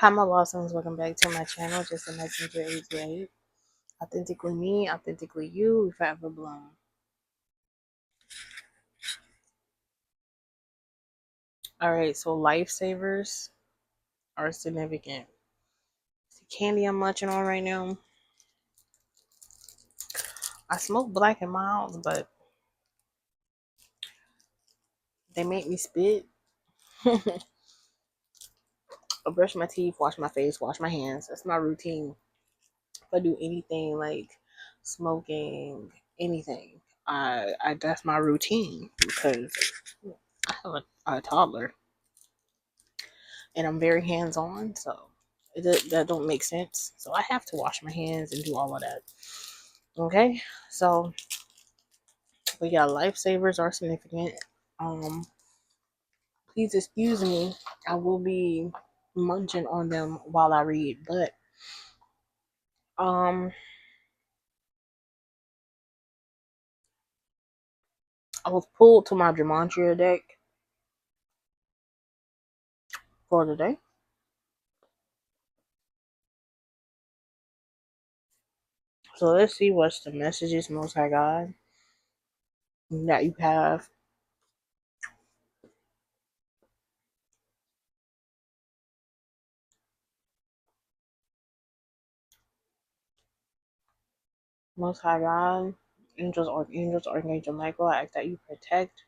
Hi, my blossoms. Welcome back to my channel. Just a messenger 88. Authentically me, authentically you. We forever bloom. All right, so lifesavers are significant. It's the candy I'm munching on right now. I smoke black and milds, but they make me spit. I brush my teeth, wash my face, wash my hands. That's my routine. If I do anything like smoking, anything, I that's my routine because I have a toddler. And I'm very hands on, so that don't make sense. So I have to wash my hands and do all of that. Okay, so we got lifesavers are significant. Please excuse me. I will be munching on them while I read, but um, I was pulled to my gematria deck for today. So let's see what's the messages, Most High God, that you have. Most High God, angels, archangels, Archangel Michael, I ask that you protect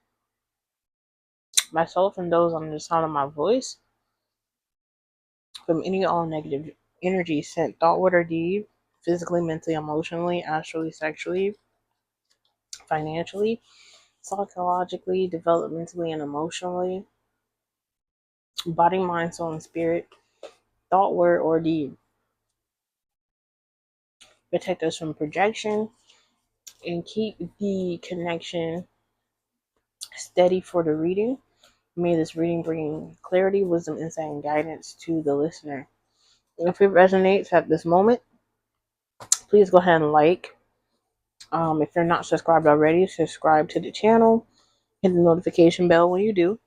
myself and those under the sound of my voice from any all negative energy sent thought, word, or deed, physically, mentally, emotionally, astrally, sexually, financially, psychologically, developmentally, and emotionally, body, mind, soul, and spirit, thought, word, or deed. Protect us from projection and keep the connection steady for the reading. May this reading bring clarity, wisdom, insight, and guidance to the listener. If it resonates at this moment, please go ahead and like. If you're not subscribed already, subscribe to the channel. Hit the notification bell when you do.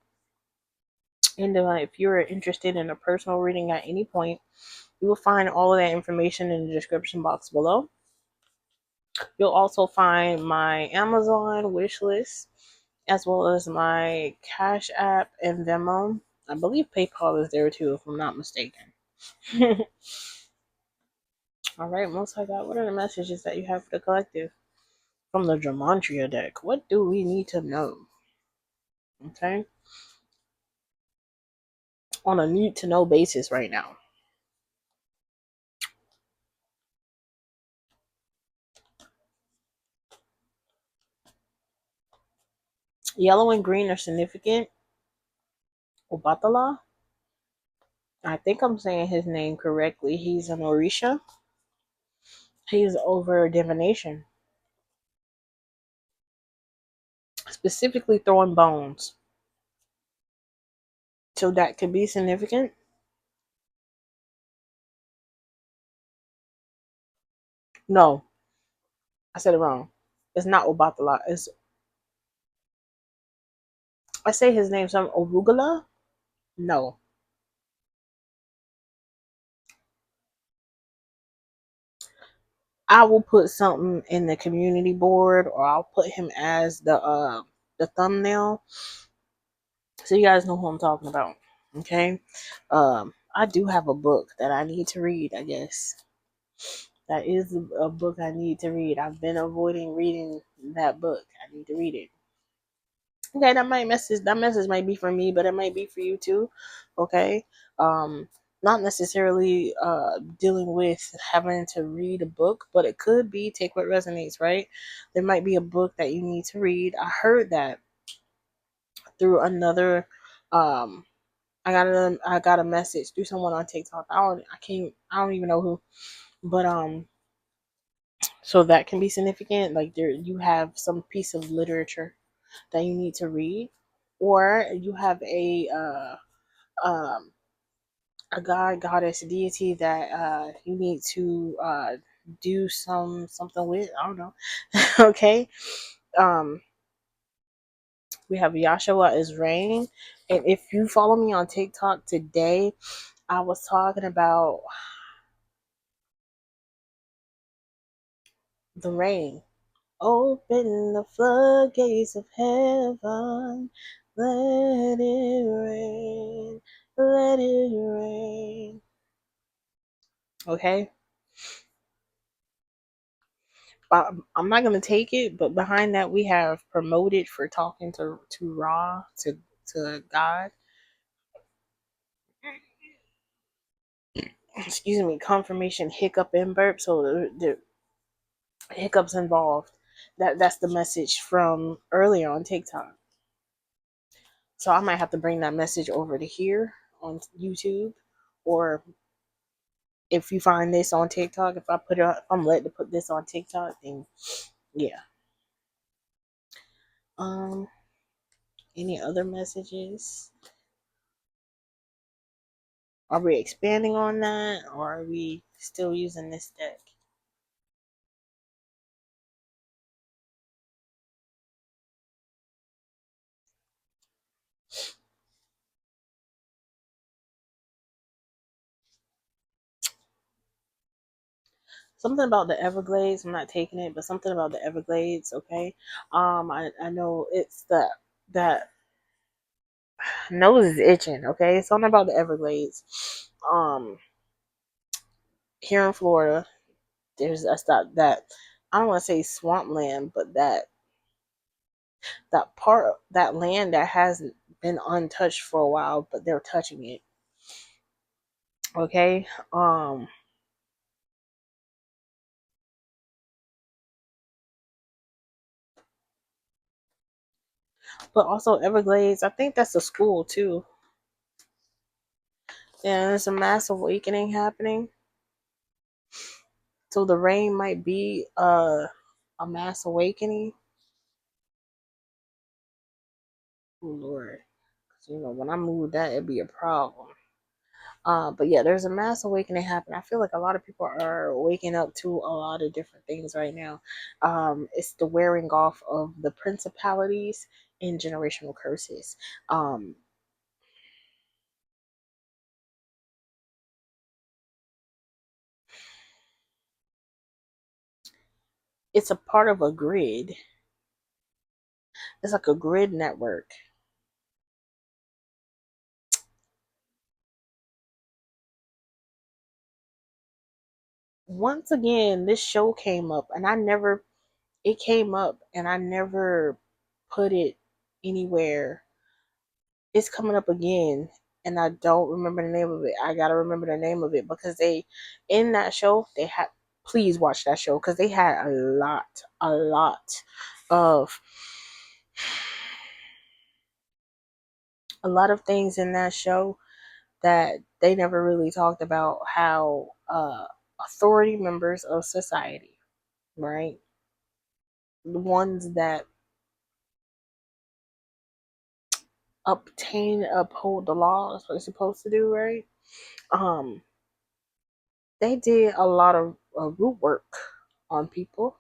And if you're interested in a personal reading at any point, you will find all of that information in the description box below. You'll also find my Amazon wish list, as well as my Cashapp and Venmo. I believe PayPal is there too, if I'm not mistaken. All right, Most High God, what are the messages that you have for the collective from the Gematria deck? What do we need to know? Okay, on a need to know basis right now. Yellow and green are significant. Obatala, I think I'm saying his name correctly. He's an Orisha. He's over divination, specifically throwing bones. So that could be significant. No, I said it wrong. It's not Obatala. It's, I say his name some Orula. No, I will put something in the community board, or I'll put him as the thumbnail, so you guys know who I'm talking about. Okay, I do have a book that I need to read. I guess that is a book I need to read. I've been avoiding reading that book. I need to read it. Okay, that message might be for me, but it might be for you too. Okay. Not necessarily dealing with having to read a book, but it could be take what resonates, right? There might be a book that you need to read. I heard that through another um I got a message through someone on TikTok. I don't even know who. But so that can be significant. Like there you have some piece of literature that you need to read, or you have um a god, goddess, deity that you need to do something with. I don't know. Okay. Um we have Yahshua is rain. And if you follow me on TikTok today, I was talking about the rain. Open the floodgates of heaven. Let it rain. Let it rain. Okay? But I'm not gonna take it, but behind that we have promoted for talking to Ra, to God. Excuse me, confirmation, hiccup, and burp. So the hiccups involved. That's the message from earlier on TikTok. So I might have to bring that message over to here on YouTube, or if you find this on TikTok, if I put it, if I'm led to put this on TikTok, then yeah. Um, any other messages? Are we expanding on that, or are we still using this deck? Something about the Everglades. I'm not taking it, but something about the Everglades. Okay. I know it's that nose is itching. Okay. Something about the Everglades. Um, here in Florida, there's that I don't want to say swampland, but that part, that land that hasn't been untouched for a while, but they're touching it. Okay. But also Everglades, I think that's a school too. Yeah, there's a mass awakening happening. So the rain might be a mass awakening. Oh Lord. 'Cause, when I move that, it'd be a problem. But yeah, there's a mass awakening happening. I feel like a lot of people are waking up to a lot of different things right now. It's the wearing off of the principalities and generational curses. Um, it's a part of a grid. It's like a grid network. Once again, this show came up, and it came up, and I never put it anywhere. It's coming up again, and I don't remember the name of it. I gotta remember the name of it because in that show, they had, please watch that show because they had a lot of, a lot of things in that show that they never really talked about, how authority members of society, right? The ones that uphold the law, that's what they're supposed to do, right? Um, they did a lot of root work on people.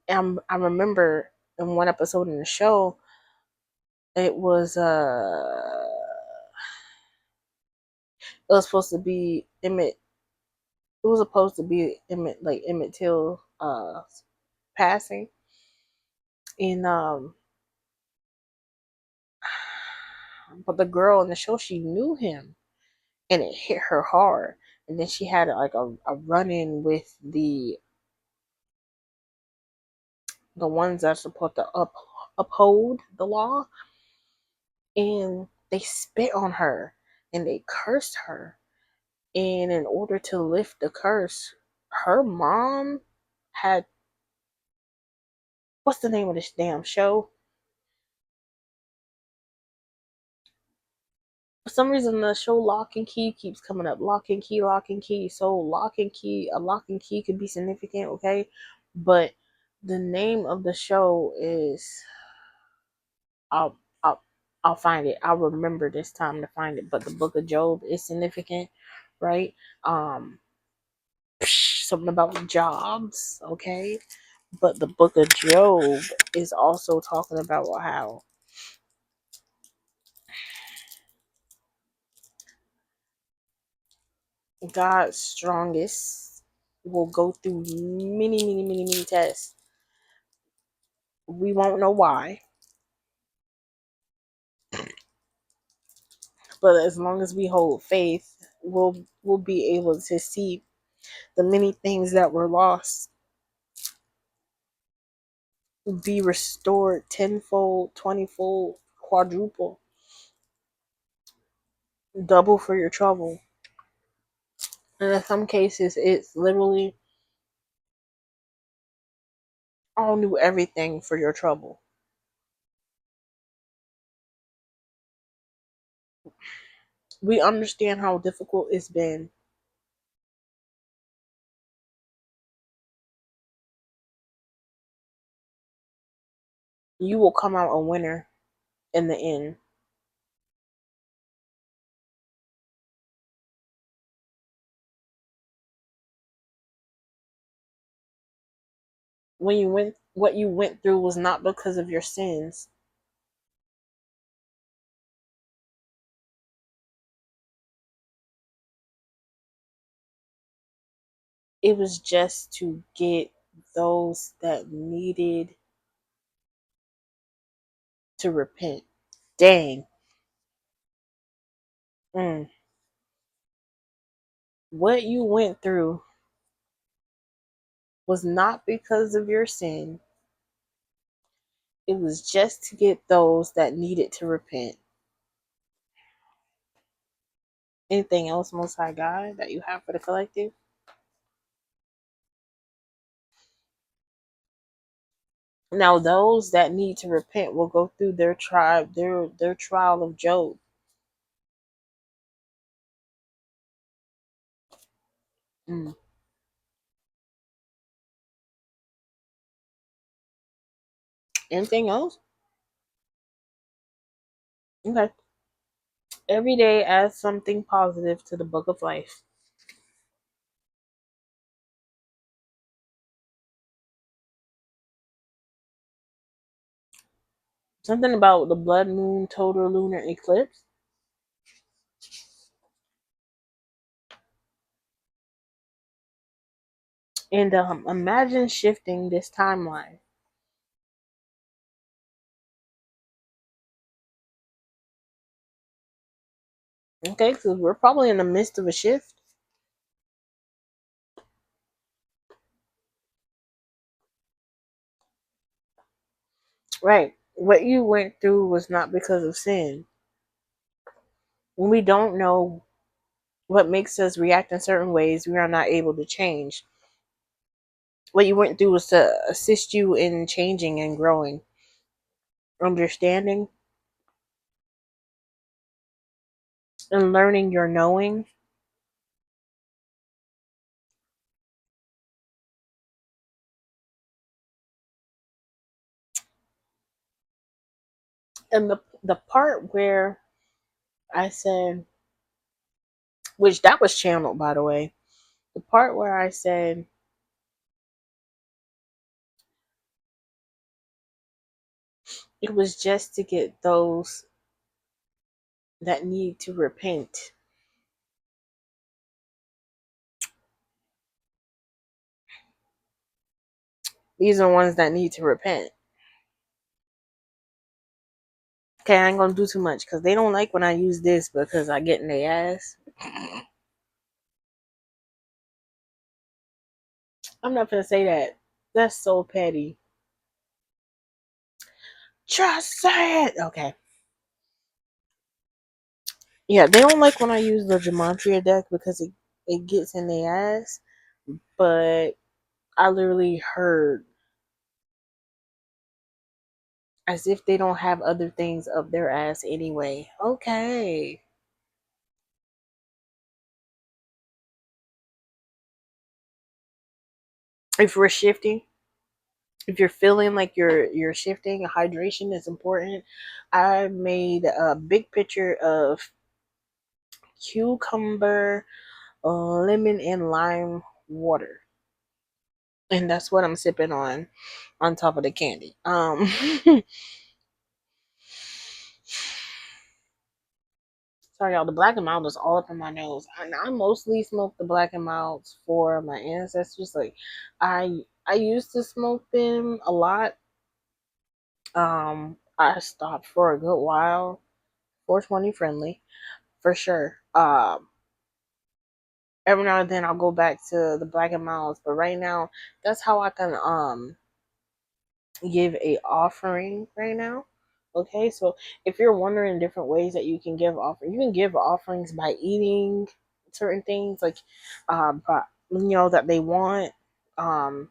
And I remember in one episode in the show, it was it was supposed to be Emmett. It was supposed to be Emmett Till passing, and but the girl in the show, she knew him, and it hit her hard. And then she had like a run in with the ones that are supposed to uphold the law, and they spit on her and they cursed her. And in order to lift the curse, her mom had, what's the name of this damn show? For some reason, the show Lock and Key keeps coming up. Lock and Key, Lock and Key. So Lock and Key, a Lock and Key could be significant, okay? But the name of the show is, I'll I'll I'll find it. I'll remember this time to find it. But the Book of Job is significant, right? Something about jobs, okay? But the Book of Job is also talking about how God's strongest will go through many tests. We won't know why, but as long as we hold faith, we'll be able to see the many things that were lost be restored tenfold, 20-fold, quadruple, double for your trouble. And in some cases, it's literally all new everything for your trouble. We understand how difficult it's been. You will come out a winner in the end. What you went through was not because of your sins. It was just to get those that needed to repent. Dang. Mm. What you went through was not because of your sin. It was just to get those that needed to repent. Anything else, Most High God, that you have for the collective? Now, those that need to repent will go through their trial of Job. Mm. Anything else? Okay. Every day add something positive to the book of life. Something about the blood moon total lunar eclipse. And imagine shifting this timeline. Okay, because we're probably in the midst of a shift. Right. What you went through was not because of sin. When we don't know what makes us react in certain ways, we are not able to change. What you went through was to assist you in changing and growing, understanding, and learning your knowing. And the part where I said, which that was channeled by the way, the part where I said it was just to get those that need to repent. These are ones that need to repent. Okay, I ain't gonna do too much because they don't like when I use this because I get in their ass. I'm not gonna say that. That's so petty. Just say it. Okay. Yeah, they don't like when I use the gematria deck because it gets in their ass. But I literally heard as if they don't have other things up their ass anyway. Okay. If we're shifting, if you're feeling like you're shifting, hydration is important. I made a big picture of cucumber, lemon, and lime water, and that's what I'm sipping on top of the candy. So Sorry, y'all. The black and mild is all up in my nose. And I mostly smoke the black and milds for my ancestors. Like, I used to smoke them a lot. I stopped for a good while. 420 friendly, for sure. Every now and then I'll go back to the black and milds, but right now that's how I can give a offering right now. Okay, so if you're wondering different ways that you can give offering, you can give offerings by eating certain things, like but that they want. Um,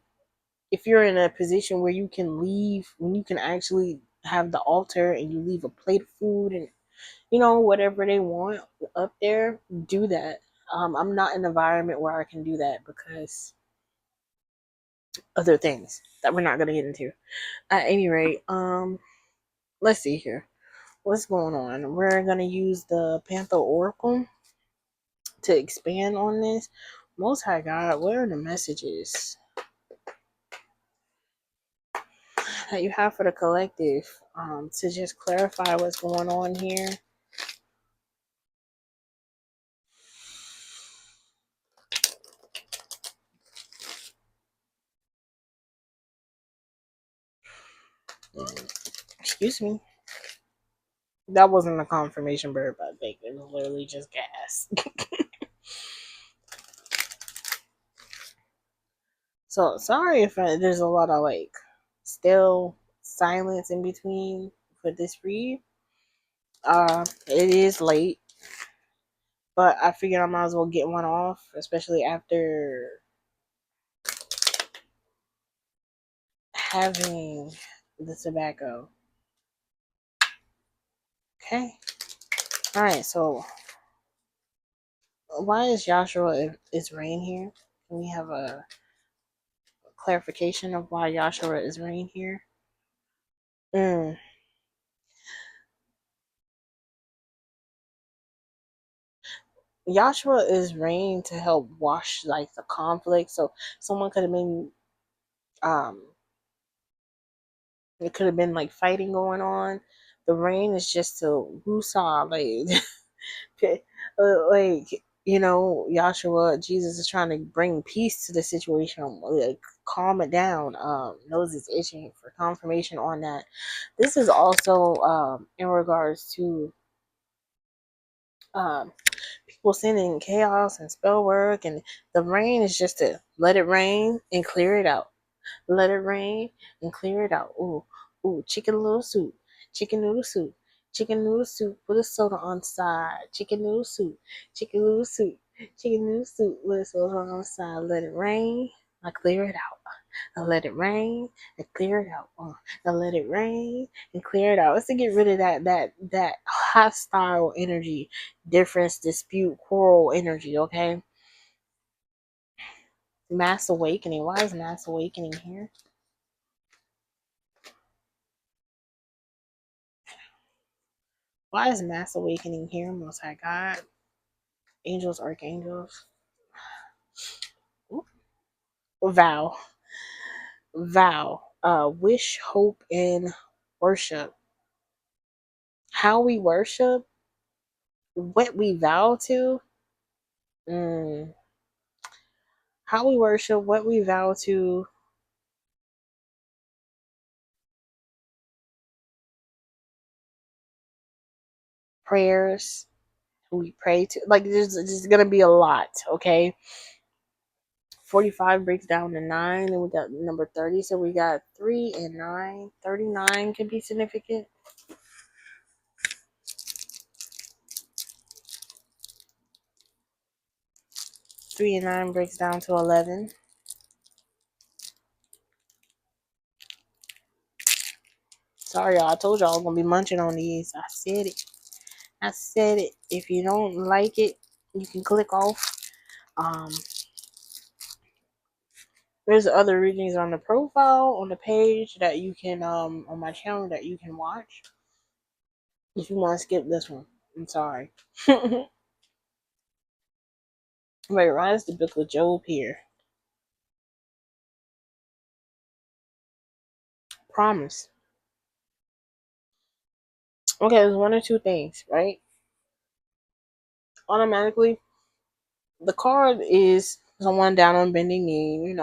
if you're in a position where you can leave, when you can actually have the altar and you leave a plate of food and whatever they want up there, do that. I'm not in an environment where I can do that because other things that we're not gonna get into. At any rate, let's see here. What's going on? We're gonna use the Panther Oracle to expand on this. Most High God, what are the messages that you have for the collective? To just clarify what's going on here. Excuse me. That wasn't a confirmation burp, I think. It was literally just gas. So sorry if there's a lot of still silence in between for this read. It is late, but I figured I might as well get one off, especially after having the tobacco. Okay. All right. So why is Joshua is rain here? Can we have a clarification of why Joshua is rain here? Mm. Joshua is rain to help wash the conflict. So someone could have been um it could have been fighting going on. The rain is just to woosah, Yahshua, Jesus is trying to bring peace to the situation, calm it down. Nose is itching for confirmation on that. This is also in regards to um people sending chaos and spell work, and the rain is just to let it rain and clear it out. Let it rain and clear it out. Ooh, ooh, chicken noodle soup, chicken noodle soup, chicken noodle soup with a soda on the side. Chicken noodle soup, chicken noodle soup, chicken noodle soup with a soda on the side. Let it rain, I clear it out. I let it rain and clear it out. I let it rain and clear it out. It's to get rid of that hostile energy, difference, dispute, quarrel energy. Okay. Mass awakening. Why is mass awakening here? Why is mass awakening here? Most High God, angels, archangels. Ooh. Vow, vow. Wish, hope, and worship. How we worship, what we vow to. Mm. How we worship, what we vow to. Prayers we pray to. There's gonna be a lot. Okay. 45 breaks down to 9, and we got number 30. So we got 3 and 9. 39 can be significant. 3 and 9 breaks down to 11. Sorry, y'all. I told y'all I was gonna be munching on these. I said it. I said it. If you don't like it, you can click off. Um, there's other readings on the profile on the page that you can on my channel that you can watch. If you want to skip this one, I'm sorry. Wait, why is the book of Job here? Promise. Okay, there's one or two things, right? automatically, the card is someone down on bending knee,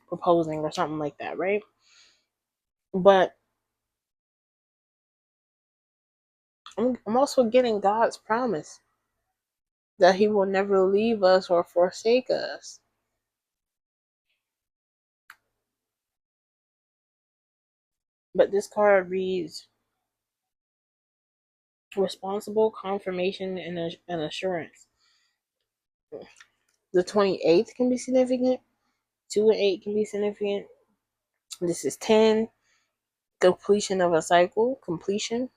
proposing or something like that, right? But I'm also getting God's promise that He will never leave us or forsake us. But this card reads responsible confirmation and assurance. The 28th can be significant. 2 and 8 can be significant. This is 10, completion of a cycle, completion.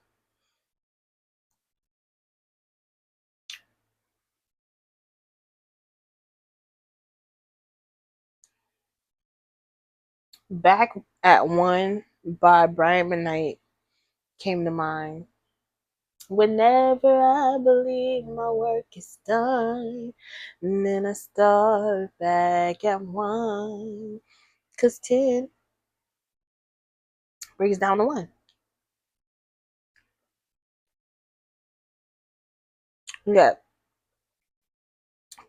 Back at 1 by Brian McKnight came to mind. Whenever I believe my work is done, and then I start back at 1. Because 10 breaks down to 1. You got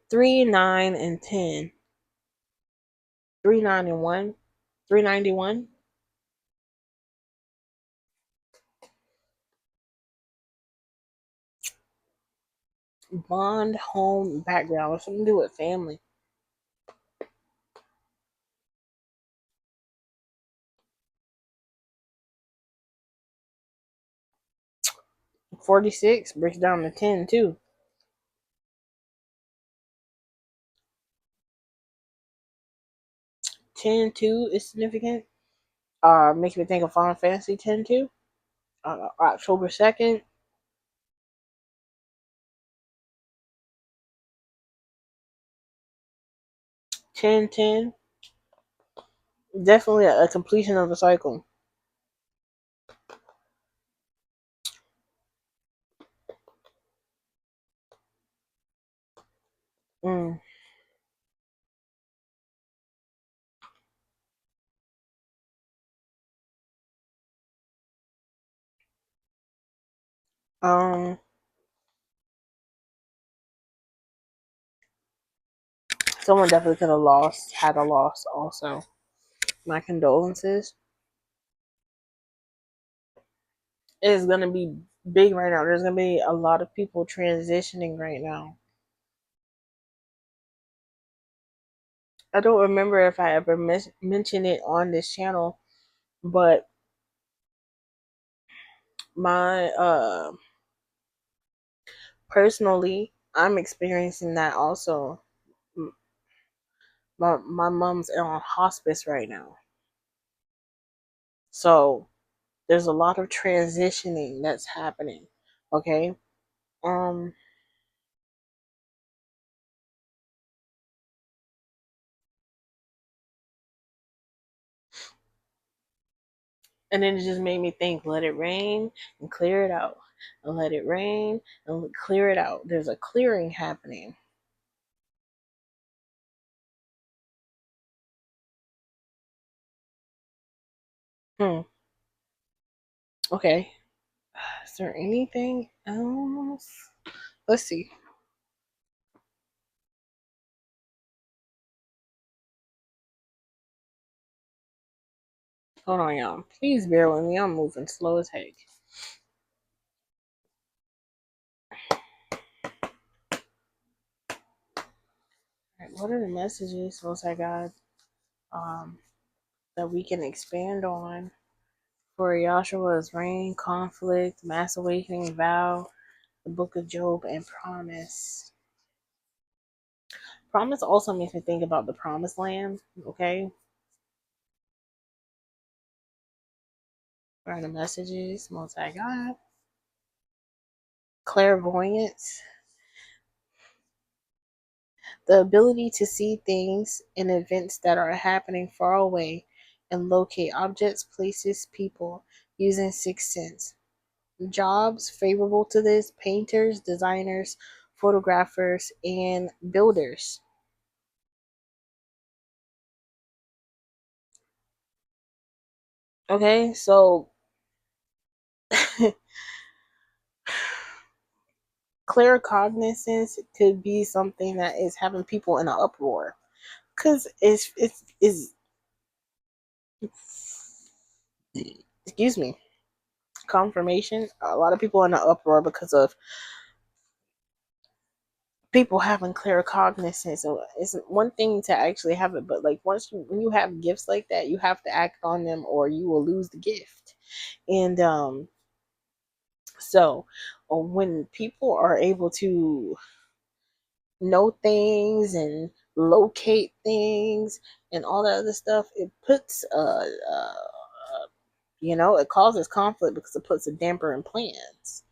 3, 9, and 10. 3, 9, and 1. 391. Bond, home, background. Something to do with family. 46 breaks down to 10 too. 10 2 is significant. Makes me think of Final Fantasy 10 2. October 2nd. 10 10. Definitely a completion of a cycle. Mm. Um, Someone definitely could have had a loss also. My condolences. It is gonna be big right now. There's gonna be a lot of people transitioning right now. I don't remember if I ever mentioned it on this channel, but my personally, I'm experiencing that also. My mom's on hospice right now, so there's a lot of transitioning that's happening. Okay, um, and then it just made me think: let it rain and clear it out, and let it rain and clear it out. There's a clearing happening. Hmm. Okay. Is there anything else? Let's see. Hold on, y'all. Please bear with me. I'm moving slow as heck. Alright, what are the messages once I got that we can expand on for Yahshua's reign, conflict, mass awakening, vow, the book of Job, and promise? Promise also makes me think about the promised land, okay? What are the messages once I got? Clairvoyance, the ability to see things and events that are happening far away and locate objects, places, people using sixth sense. Jobs favorable to this: painters, designers, photographers, and builders. Okay, so clear cognizance could be something that is having people in an uproar, because it's excuse me, confirmation. A lot of people in an uproar because of people having clear cognizance. So it's one thing to actually have it, but like when you have gifts like that, you have to act on them or you will lose the gift. And so when people are able to know things and locate things and all that other stuff, it puts it causes conflict because it puts a damper in plans.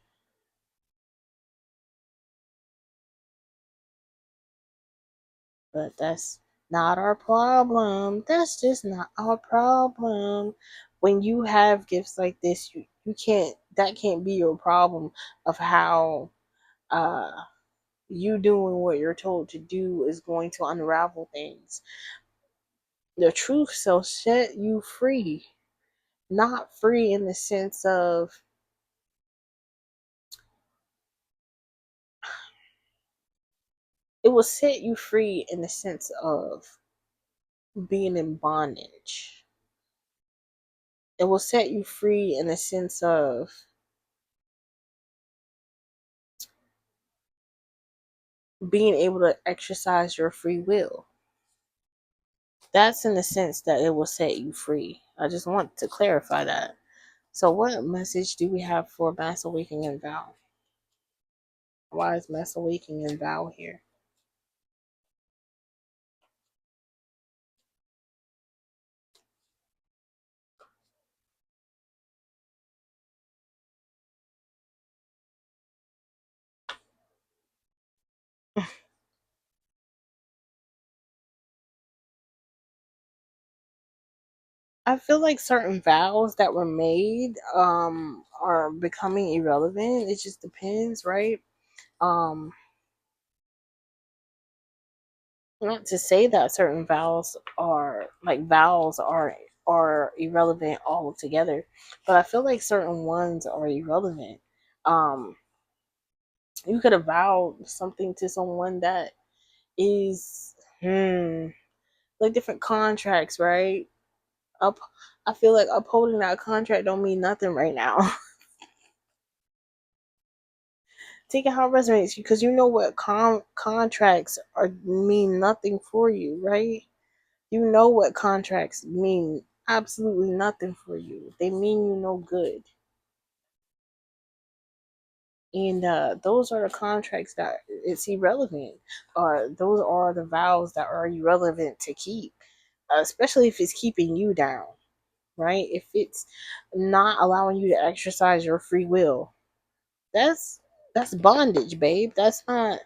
But that's not our problem. That's just not our problem. When you have gifts like this, you can't, that can't be your problem of how uh you doing what you're told to do is going to unravel things. The truth shall set you free. Not free in the sense of, it will set you free in the sense of being in bondage. It will set you free in the sense of being able to exercise your free will. That's in the sense that it will set you free. I just want to clarify that. So, what message do we have for Mass Awakening and Vow? Why is Mass Awakening and Vow here? I feel like certain vows that were made are becoming irrelevant. It just depends, right? Um Not to say that certain vowels are irrelevant altogether, but I feel like certain ones are irrelevant. Um you could have vowed something to someone that is like different contracts, right? Up I feel like upholding that contract don't mean nothing right now. Take it how it resonates because you know what contracts are mean nothing for you, right? You know what contracts mean absolutely nothing for you. They mean you no good. And those are the contracts that it's irrelevant. Or those are the vows that are irrelevant to keep, especially if it's keeping you down, right? If it's not allowing you to exercise your free will, that's bondage, babe. That's not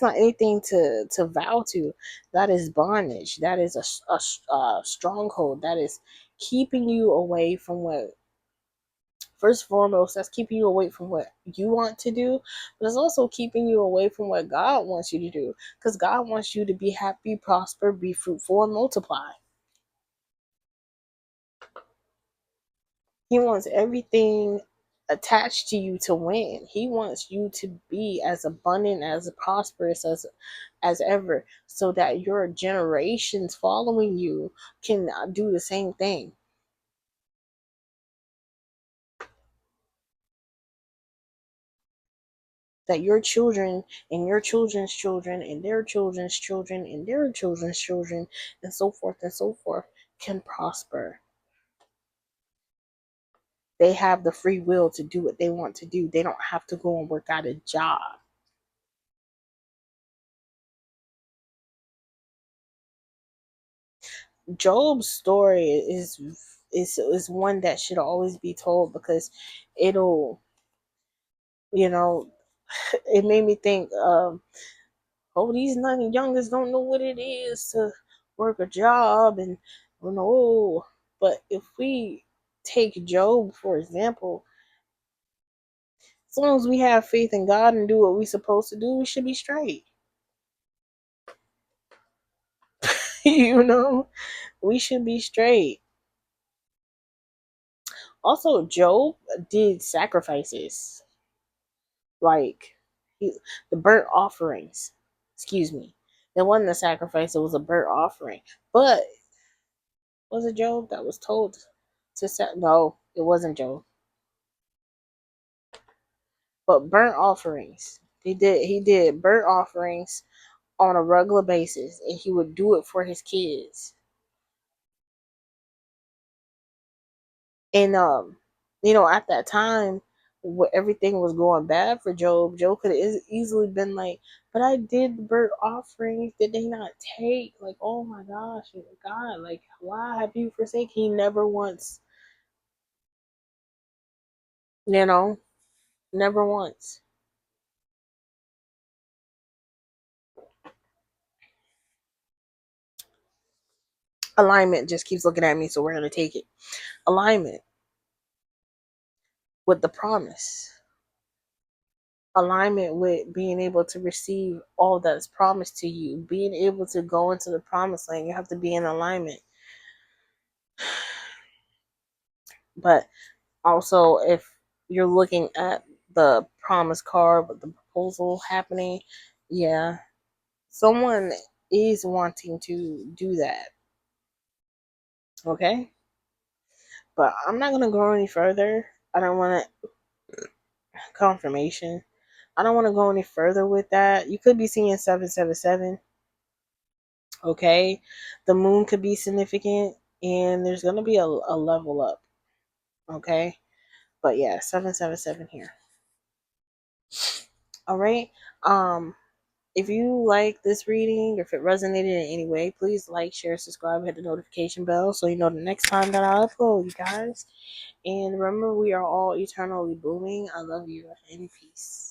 anything to vow to. That is bondage. That is a stronghold. That is keeping you away from what, first and foremost, that's keeping you away from what you want to do, but it's also keeping you away from what God wants you to do, because God wants you to be happy, prosper, be fruitful, and multiply. He wants everything attached to you to win. He wants you to be as abundant, as prosperous as ever, so that your generations following you can do the same thing. That your children and your children's children and their children's children and their children's children and so forth can prosper. They have the free will to do what they want to do. They don't have to go and work out a job. Job's story is one that should always be told, because it'll, you know, it made me think, oh, these youngers don't know what it is to work a job, and no. But if we take Job for example, as long as we have faith in God and do what we're supposed to do, we should be straight. you know, we should be straight. Also, Job did sacrifices. Like he, the burnt offerings. Excuse me. It wasn't a sacrifice, it was a burnt offering. But was it Job that was told to set? No, it wasn't Job. But burnt offerings. He did burnt offerings on a regular basis, and he would do it for his kids. And at that time, where everything was going bad for Job could have easily been like, "But I did the burnt offerings. Did they not take? Like, oh my gosh, God! Like, why have you forsaken?" He never once, you know, never once. Alignment just keeps looking at me, so we're gonna take it. Alignment with the promise. Alignment with being able to receive all that's promised to you, being able to go into the promised land. You have to be in alignment. But also, if you're looking at the promise card with the proposal happening, yeah, someone is wanting to do that. Okay? But I'm not going to go any further. I don't want confirmation. I don't want to go any further with that. You could be seeing 777. Okay? The moon could be significant, and there's going to be a level up. Okay? But yeah, 777 here. All right? If you like this reading, or if it resonated in any way, please like, share, subscribe, hit the notification bell so you know the next time that I upload, you guys. And remember, we are all eternally blooming. I love you, and peace.